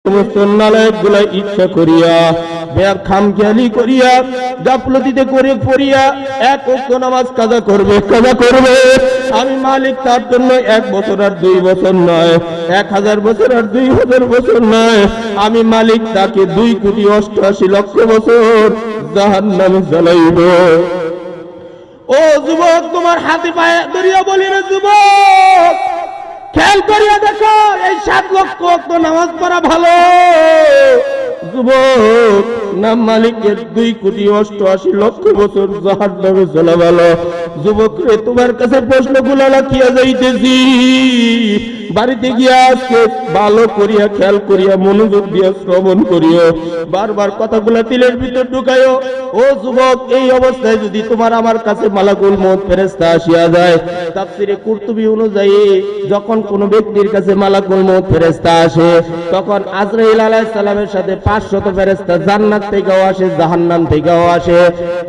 সমস্ত নালায়েকগুলা ইচ্ছা করিয়া খামখেয়ালি করিয়া গাফলতিতে করে পড়িয়া এক ওয়াক্ত নামাজ কাজা করবে আমি মালিক তার জন্য 1 বছর আর 2 বছর নয়, 1000 বছর আর 2000 বছর নয়, আমি মালিক তাকে 2,88,00,000 বছর জাহান্নামে জ্বালাইব। ও যুবক, তোমার হাতে পায়ে ধরিয়া বলি রে যুবক, খেয়াল করিয়া দেখো, এই 7 লক্ষ ওয়াক্ত নামাজ পড়া ভালো যুবক, নাম মালিকের 2,88,00,000 বছর জাহান্নামে জ্বালা ভালো। যুবক রে, তোমার কাছে প্রশ্নগুলো রাখিয়া যাইতেছি, বাড়িতে গিয়া আজকে ভালো করিয়া খেয়াল করিয়া মনোযোগ দিয়া শ্রবণ করিও, বারবার কথাগুলা দিলের ভিতর ঢুকাইও। ও যুবক, এই অবস্থায় যদি তোমার আমার কাছে মালাকুল মউত ফেরেশতা আসিয়া যায়, তাফসীরে কুরতুবী অনুযায়ী যখন কোন ব্যক্তির কাছে মালাকুল মউত ফেরেশতা আসে, তখন আজরাইল আলাইহিস সালামের সাথে 500 ফেরেশতা জান্নাত থেকেও আসে, জাহান্নাম থেকেও আসে।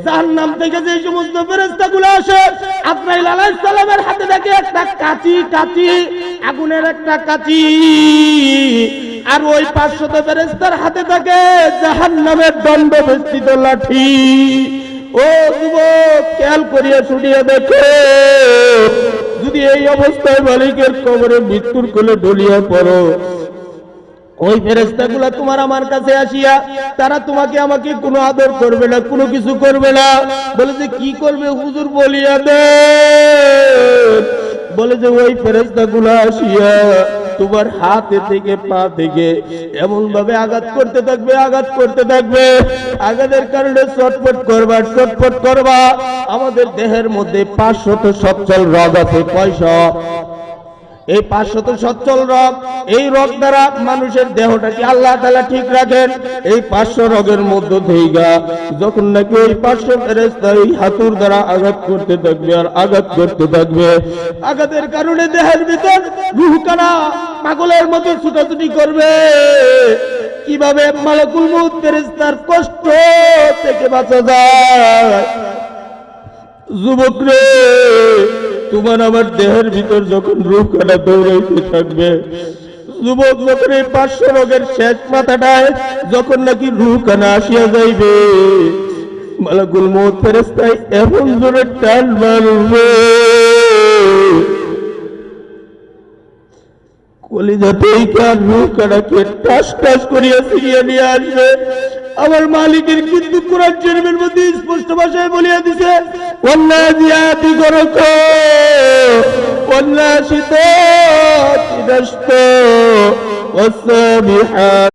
জাহান্নাম থেকে যে সমস্ত ফেরেশতাগুলো আসে, আজরাইল আলাইহিস সালামের হাতে থাকে একটা কাঁচি, আগুনের একটা কাঁচি, আর ওই 500 ফেরেশতার হাতে থাকে জাহান্নামের দণ্ড বেষ্টিত লাঠি। ও যুবক, খেয়াল করিয়া শুনিয়া দেখো, যদি এই অবস্থায় মালিকের কবরে মৃত্যুর কোলে ঢলিয়া পড়ো, ওই ফেরেশতাগুলা তোমার আমার কাছে আসিয়া তারা তোমাকে আমাকে কোনো আদর করবে না, কোনো কিছু করবে না। বলে যে কি করবে হুজুর বলিয়া দে। বলে যে ওই ফেরেশতাগুলা আসিয়া তোমার হাতে থেকে পা থেকে এমন ভাবে আঘাত করতে থাকবে, আঘাতের কারণে ছটফট করবা। আমাদের দেহের মধ্যে 500 সচ্ছল রগ আছে। কয়শো? এই 500 সচ্ছল রগ, এই রগ দ্বারা মানুষের দেহটাকে আল্লাহ তাআলা ঠিক রাখেন। এই 500 রগের মধ্য থেকে যখন নাকি ওই 500 ফেরেশতা এই হাতুর দ্বারা আঘাত করতে থাকবে আর আঘাত করতে থাকবে, আঘাতের কারণে দেহের ভিতর রূহখানা পাগলের মতো ছুটাছুটি করবে। কিভাবে মালাকুল মউত ফেরেশতার কষ্ট থেকে বাঁচা যায়? যুবক রে, তোমার আমার দেহের ভিতর যখন রূহখানা দৌড়াইতে থাকবে, যুবক, যখন এই 500 রোগের শেষ মাথাটায় যখন নাকি রূহখানা আসিয়া যাইবে, মালাকুল মউত ফেরেশতা এমন জোরে টান মারবে, কলিজা থেকে রূহখানাকে টাস টাস করিয়া ফিরিয়ে নিয়ে আসবে। আমার মালিকের কিন্তু কোরআন শরীফের মধ্যে স্পষ্ট ভাষায় বলিয়া দিছে, ওয়ান্নাজিয়াতি গরকা ওয়ান্নাশিতাতি নাশতা ওয়াসসাবিহাত